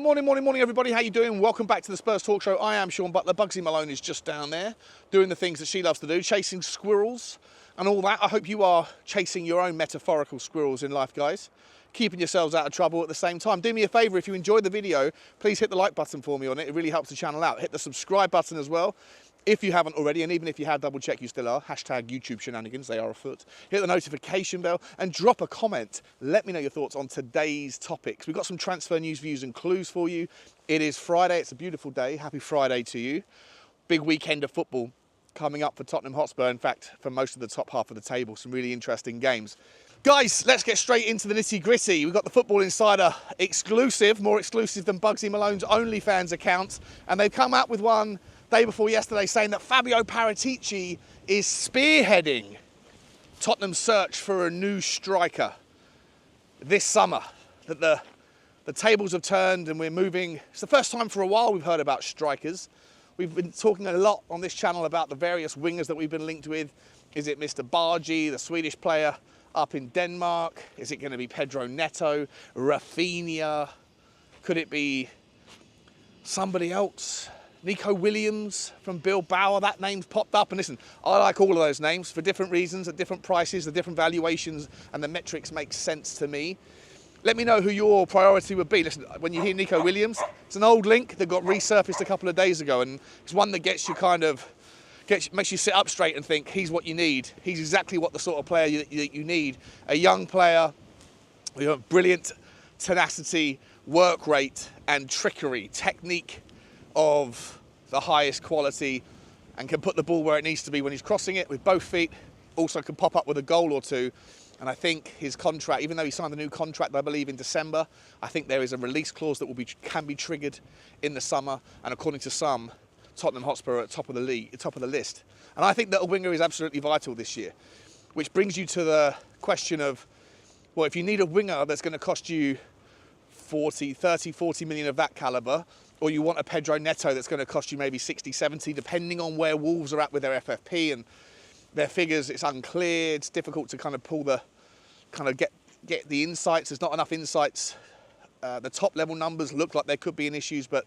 Morning, everybody. How you doing? Welcome back to the Spurs Talk Show. I am Sean Butler. Bugsy Malone is just down there doing the things that she loves to do, chasing squirrels and all that. I hope you are chasing your own metaphorical squirrels in life, guys. Keeping yourselves out of trouble at the same time. Do me a favour, if you enjoyed the video, please hit the like button for me on it. It really helps the channel out. Hit the subscribe button as well, if you haven't already, and even if you have, double check you still are. Hashtag YouTube shenanigans, they are afoot. Hit the notification bell and drop a comment. Let me know your thoughts on today's topics. We've got some transfer news, views and clues for you. It is Friday, it's a beautiful day. Happy Friday to you. Big weekend of football coming up for Tottenham Hotspur. In fact, for most of the top half of the table, some really interesting games. Guys, let's get straight into the nitty gritty. We've got the Football Insider exclusive, more exclusive than Bugsy Malone's OnlyFans account. And they've come out with one day before yesterday saying that Fabio Paratici is spearheading Tottenham's search for a new striker this summer. That the tables have turned and we're moving. It's the first time for a while we've heard about strikers. We've been talking a lot on this channel about the various wingers that we've been linked with. Is it Mr. Bargi, the Swedish player up in Denmark? Is it going to be Pedro Neto, Rafinha? Could it be somebody else? Nico Williams from Bilbao, that name's popped up. And listen, I like all of those names for different reasons, at different prices, the different valuations, and the metrics make sense to me. Let me know who your priority would be. Listen, when you hear Nico Williams, it's an old link that got resurfaced a couple of days ago, and it's one that gets you makes you sit up straight and think, he's what you need. He's exactly what the sort of player that you need. A young player with brilliant tenacity, work rate, and trickery, technique of the highest quality, and can put the ball where it needs to be when he's crossing it with both feet. Also can pop up with a goal or two. And I think his contract, even though he signed a new contract, I believe in December, I think there is a release clause that can be triggered in the summer. And according to some, Tottenham Hotspur are at top of the list. And I think that a winger is absolutely vital this year, which brings you to the question of, well, if you need a winger that's going to cost you 30, 40 million of that calibre, or you want a Pedro Neto that's going to cost you maybe 60, 70, depending on where Wolves are at with their FFP and their figures, it's unclear. It's difficult to kind of get the insights. There's not enough insights. The top level numbers look like there could be an issues, but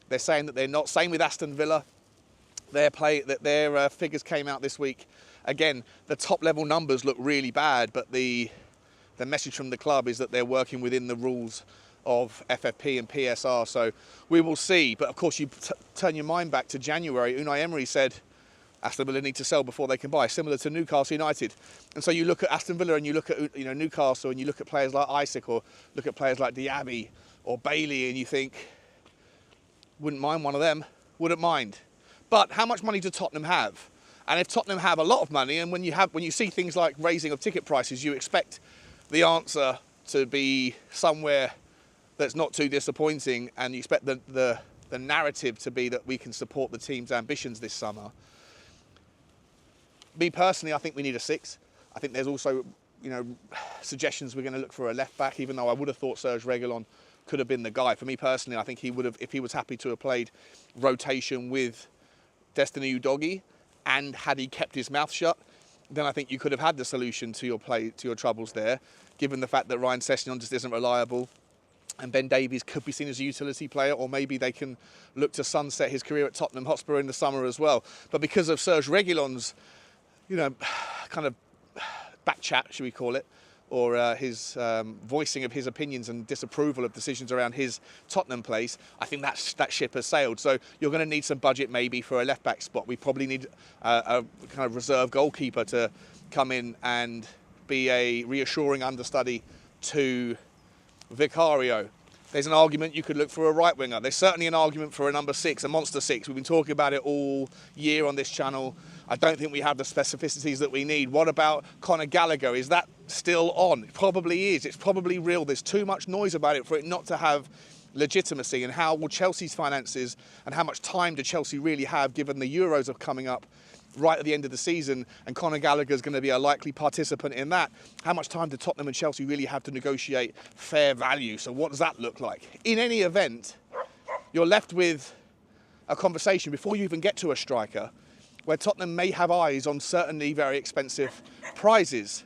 they're saying that they're not. Same with Aston Villa. Their figures came out this week. Again, the top level numbers look really bad, but the message from the club is that they're working within the rules of FFP and PSR, so we will see. But of course, you turn your mind back to January. Unai Emery said Aston Villa need to sell before they can buy, similar to Newcastle United. And so you look at Aston Villa and you look at Newcastle and you look at players like Isaac or look at players like Diaby or Bailey, and you think, wouldn't mind one of them, wouldn't mind. But how much money do Tottenham have? And if Tottenham have a lot of money, and when you see things like raising of ticket prices, you expect the answer to be somewhere that's not too disappointing, and you expect the narrative to be that we can support the team's ambitions this summer. Me personally, I think we need a 6. I think there's also, suggestions we're going to look for a left back, even though I would have thought Serge Reguilon could have been the guy. For me personally, I think he would have, if he was happy to have played rotation with Destiny Udogie, and had he kept his mouth shut, then I think you could have had the solution to your troubles there, given the fact that Ryan Sessegnon just isn't reliable. And Ben Davies could be seen as a utility player, or maybe they can look to sunset his career at Tottenham Hotspur in the summer as well. But because of Serge Reguilon's, kind of back chat, should we call it, or his voicing of his opinions and disapproval of decisions around his Tottenham place, I think that ship has sailed. So you're going to need some budget maybe for a left-back spot. We probably need a kind of reserve goalkeeper to come in and be a reassuring understudy to Vicario. There's an argument you could look for a right winger. There's certainly an argument for a number 6, a monster 6. We've been talking about it all year on this channel. I don't think we have the specificities that we need. What about Conor Gallagher? Is that still on? It probably is. It's probably real. There's too much noise about it for it not to have legitimacy. And how will Chelsea's finances and how much time do Chelsea really have, given the Euros are coming up right at the end of the season, and Conor Gallagher is going to be a likely participant in that? How much time do Tottenham and Chelsea really have to negotiate fair value? So what does that look like? In any event, you're left with a conversation before you even get to a striker, where Tottenham may have eyes on certainly very expensive prizes.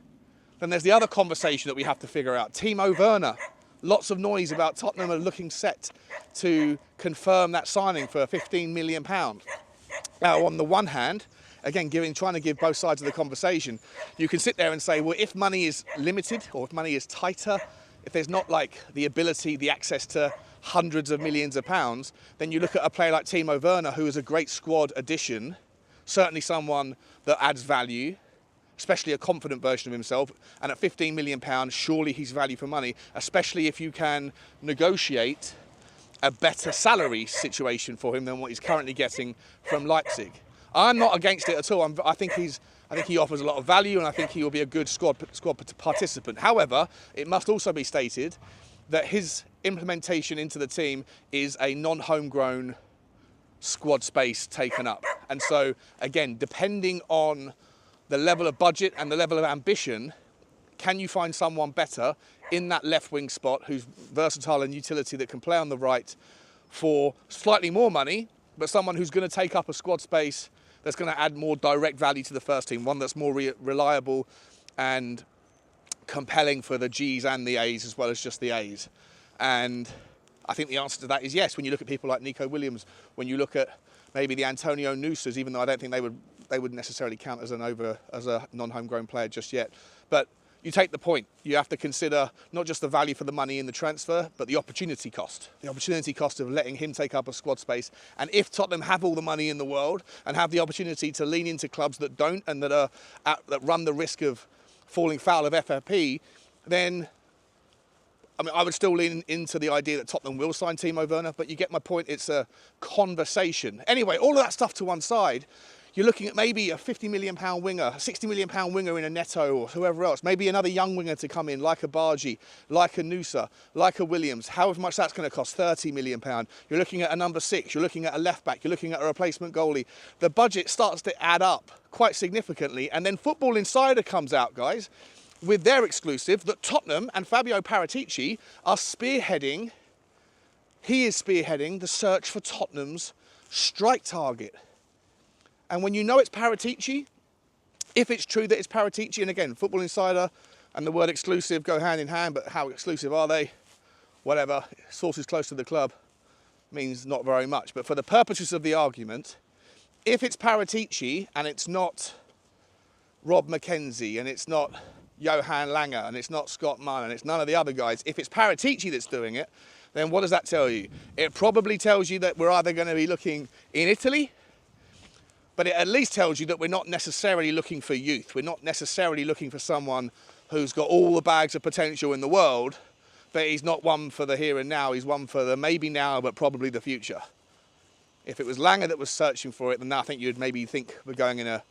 Then there's the other conversation that we have to figure out. Timo Werner lots of noise about Tottenham are looking set to confirm that signing for £15 million. Now, on the one hand, again, trying to give both sides of the conversation, you can sit there and say, well, if money is limited or if money is tighter, if there's not like the ability, the access to hundreds of millions of pounds, then you look at a player like Timo Werner, who is a great squad addition, certainly someone that adds value, especially a confident version of himself, and at £15 million, surely he's value for money, especially if you can negotiate a better salary situation for him than what he's currently getting from Leipzig. I'm not against it at all. I think he offers a lot of value, and I think he will be a good squad participant. However, it must also be stated that his implementation into the team is a non-homegrown squad space taken up. And so, again, depending on the level of budget and the level of ambition, can you find someone better in that left wing spot who's versatile and utility that can play on the right for slightly more money, but someone who's going to take up a squad space that's going to add more direct value to the first team, one that's more reliable and compelling for the G's and the A's as well as just the A's. And I think the answer to that is yes. When you look at people like Nico Williams, when you look at maybe the Antonio Noosas, even though I don't think they would necessarily count as a non-homegrown player just yet. But you take the point. You have to consider not just the value for the money in the transfer, but the opportunity cost. The opportunity cost of letting him take up a squad space. And if Tottenham have all the money in the world and have the opportunity to lean into clubs that don't and that run the risk of falling foul of FFP, then I would still lean into the idea that Tottenham will sign Timo Werner, but you get my point. It's a conversation. Anyway, all of that stuff to one side. You're looking at maybe a £50 million winger, a £60 million winger in a Neto or whoever else. Maybe another young winger to come in, like a Bargi, like a Noosa, like a Williams. However much that's going to cost, £30 million. You're looking at a number 6. You're looking at a left back. You're looking at a replacement goalie. The budget starts to add up quite significantly. And then Football Insider comes out, guys, with their exclusive that Tottenham and Fabio Paratici are spearheading. He is spearheading the search for Tottenham's strike target. And when you know it's Paratici, if it's true that it's Paratici, and again, Football Insider and the word exclusive go hand in hand, but how exclusive are they? Whatever, sources close to the club means not very much. But for the purposes of the argument, if it's Paratici and it's not Rob McKenzie and it's not Johan Langer and it's not Scott Munn and it's none of the other guys, if it's Paratici that's doing it, then what does that tell you? It probably tells you that we're either going to be looking in Italy, but it at least tells you that we're not necessarily looking for youth. We're not necessarily looking for someone who's got all the bags of potential in the world, but he's not one for the here and now. He's one for the maybe now, but probably the future. If it was Langer that was searching for it, then I think you'd maybe think we're going in a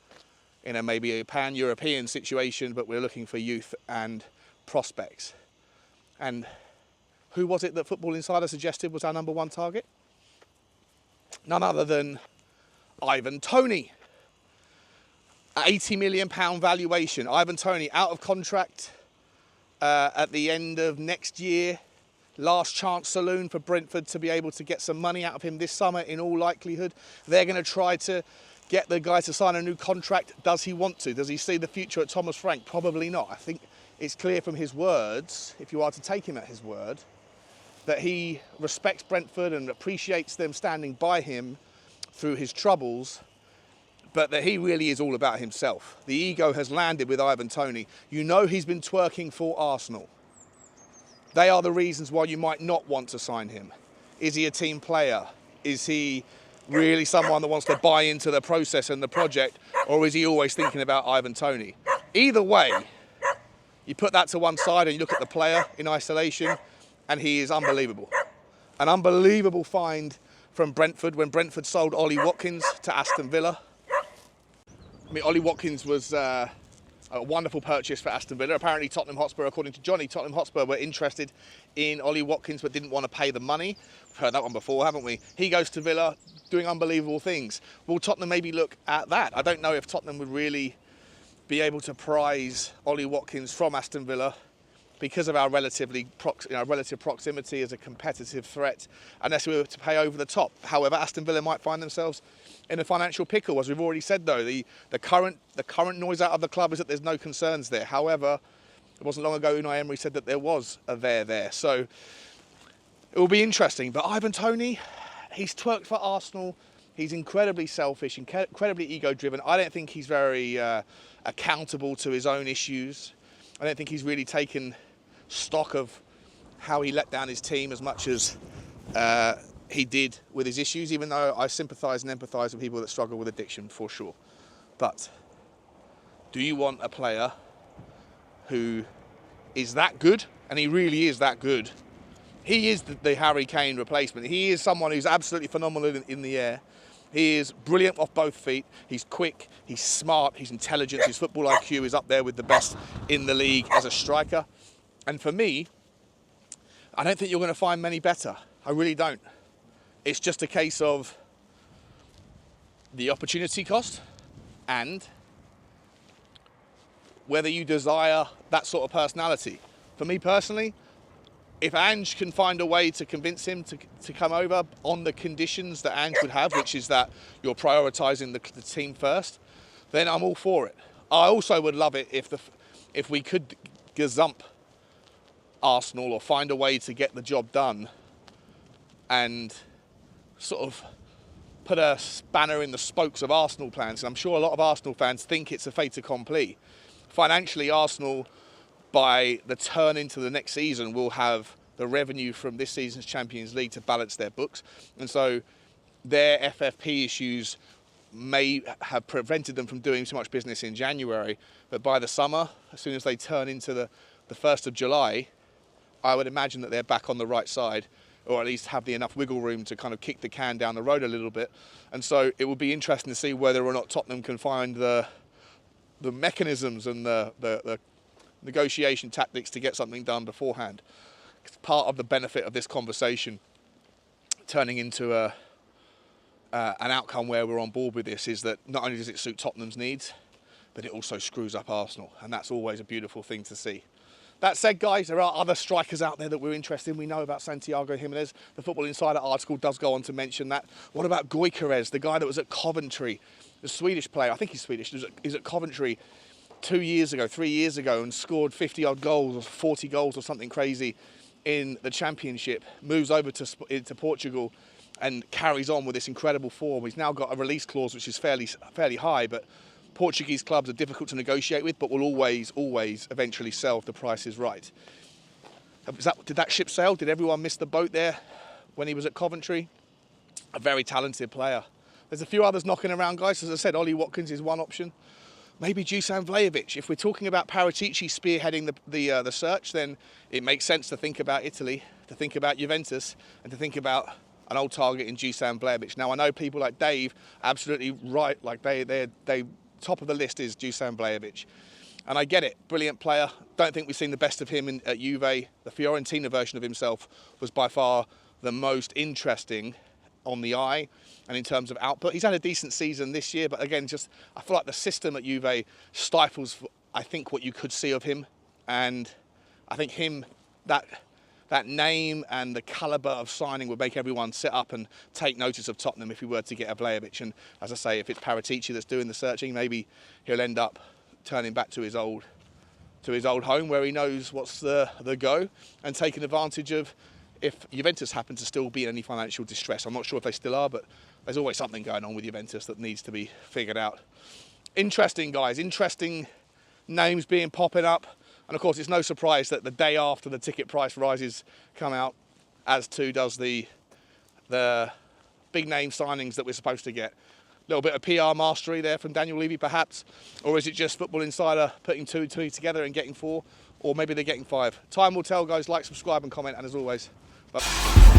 maybe a pan-European situation, but we're looking for youth and prospects. And who was it that Football Insider suggested was our number one target? None other than Ivan Toney. £80 million valuation. Ivan Toney out of contract at the end of next year. Last chance saloon for Brentford to be able to get some money out of him this summer in all likelihood. They're going to try to get the guy to sign a new contract. Does he want to? Does he see the future at Thomas Frank? Probably not. I think it's clear from his words, if you are to take him at his word, that he respects Brentford and appreciates them standing by him through his troubles, but that he really is all about himself. The ego has landed with Ivan Toney. You know he's been twerking for Arsenal. They are the reasons why you might not want to sign him. Is he a team player? Is he really someone that wants to buy into the process and the project, or is he always thinking about Ivan Toney? Either way, you put that to one side and you look at the player in isolation, and he is unbelievable. An unbelievable find from Brentford when Brentford sold Ollie Watkins to Aston Villa. I mean, Ollie Watkins was a wonderful purchase for Aston Villa. Apparently Tottenham Hotspur, according to Johnny, Tottenham Hotspur were interested in Ollie Watkins but didn't want to pay the money. We've heard that one before, haven't we? He goes to Villa doing unbelievable things. Will Tottenham maybe look at that? I don't know if Tottenham would really be able to prize Ollie Watkins from Aston Villa because of our relative proximity as a competitive threat, unless we were to pay over the top. However, Aston Villa might find themselves in a financial pickle. As we've already said, though, the current noise out of the club is that there's no concerns there. However, It wasn't long ago Unai Emery said that there was a there. So it will be interesting. But Ivan Toney, he's twerked for Arsenal. He's incredibly selfish, incredibly ego-driven. I don't think he's very accountable to his own issues. I don't think he's really taken stock of how he let down his team as much as he did with his issues, even though I sympathise and empathise with people that struggle with addiction, for sure. But do you want a player who is that good? And he really is that good. He is the Harry Kane replacement. He is someone who's absolutely phenomenal in the air. He is brilliant off both feet. He's quick, he's smart, he's intelligent. His football IQ is up there with the best in the league as a striker. And for me, I don't think you're going to find many better. I really don't. It's just a case of the opportunity cost and whether you desire that sort of personality. For me personally, if Ange can find a way to convince him to come over on the conditions that Ange would have, which is that you're prioritising the team first, then I'm all for it. I also would love it if we could gazump Arsenal or find a way to get the job done and sort of put a spanner in the spokes of Arsenal plans. And I'm sure a lot of Arsenal fans think it's a fait accompli. Financially, Arsenal, by the turn into the next season, will have the revenue from this season's Champions League to balance their books. And so their FFP issues may have prevented them from doing so much business in January. But by the summer, as soon as they turn into the 1st of July, I would imagine that they're back on the right side, or at least have enough wiggle room to kind of kick the can down the road a little bit. And so it will be interesting to see whether or not Tottenham can find the mechanisms and the negotiation tactics to get something done beforehand. It's part of the benefit of this conversation turning into an outcome where we're on board with this is that not only does it suit Tottenham's needs, but it also screws up Arsenal. And that's always a beautiful thing to see. That said, guys, there are other strikers out there that we're interested in. We know about Santiago Jimenez. The Football Insider article does go on to mention that. What about Gyökeres, the guy that was at Coventry, the Swedish player? I think he's Swedish. He's at Coventry 3 years ago, and scored 50-odd goals or 40 goals or something crazy in the Championship. Moves over to Portugal and carries on with this incredible form. He's now got a release clause which is fairly high, but Portuguese clubs are difficult to negotiate with, but will always eventually sell if the price is right. Did that ship sail? Did everyone miss the boat there when he was at Coventry? A very talented player. There's a few others knocking around, guys. As I said, Ollie Watkins is one option. Maybe Dusan Vlahovic. If we're talking about Paratici spearheading the search, then it makes sense to think about Italy, to think about Juventus, and to think about an old target in Dusan Vlahovic. Now, I know people like Dave absolutely right, like they top of the list is Dusan Vlahovic. And I get it, brilliant player. Don't think we've seen the best of him at Juve. The Fiorentina version of himself was by far the most interesting on the eye and in terms of output. He's had a decent season this year, but again, I feel like the system at Juve stifles, I think, what you could see of him. And I think that name and the calibre of signing would make everyone sit up and take notice of Tottenham if we were to get a Vlahovic. And as I say, if it's Paratici that's doing the searching, maybe he'll end up turning back to his old home where he knows what's the go, and taking advantage of if Juventus happen to still be in any financial distress. I'm not sure if they still are, but there's always something going on with Juventus that needs to be figured out. Interesting, guys. Interesting names popping up. And of course, it's no surprise that the day after the ticket price rises come out, as too does the big name signings that we're supposed to get. A little bit of PR mastery there from Daniel Levy, perhaps, or is it just Football Insider putting two and two together and getting 4, or maybe they're getting 5? Time will tell, guys. Like, subscribe, and comment, and as always, bye.